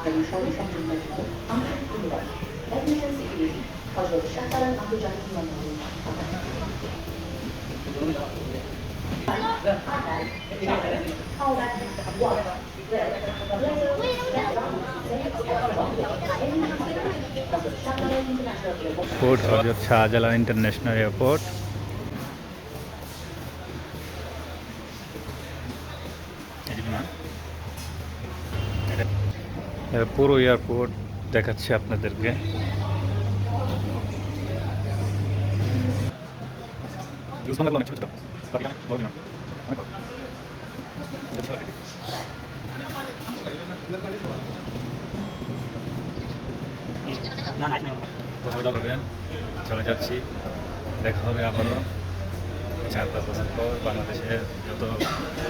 আপনাদের সবাই সংযোগের জন্য আন্তরিক ধন্যবাদ। অ্যাডমিশন সিকিউরিটি হযরত শাহজালাল আন্তর্জাতিক বিমানবন্দর Port Hazrat Shahjalan International Airport. পুরো এয়ারপোর্ট দেখাচ্ছি আপনাদেরকে। চলে যাচ্ছি, দেখা হবে আবারও 4-5 বছর পর। বাংলাদেশের যত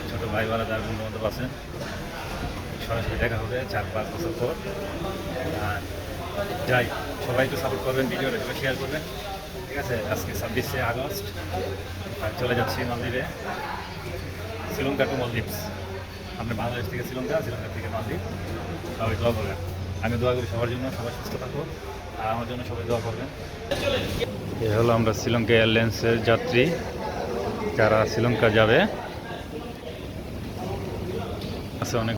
ছোটো ভাইওয়ালা যার বন্ধু বান্ধব আছে সরাসরি দেখা হবে 4-5 বছর পর। আর যাই, সবাই একটু সাপোর্ট করবেন, ভিডিওটা সবাই শেয়ার করবেন, ঠিক আছে? আজকে 26শে আগস্ট আর চলে যাচ্ছি মালদ্বীপে, শ্রীলঙ্কা টু মালদ্বীপস। আমরা বাংলাদেশ থেকে শ্রীলঙ্কা, শ্রীলঙ্কা থেকে মালদ্বীপ। সবাই দোয়া করবেন, আমি দোয়া করি সবার জন্য, সবাই সুস্থ থাকবো আর আমার জন্য সবাই দোয়া করবেন। এ হলো আমরা শ্রীলঙ্কা এয়ারলাইন্সের যাত্রী যারা শ্রীলঙ্কা যাবে। আছে অনেক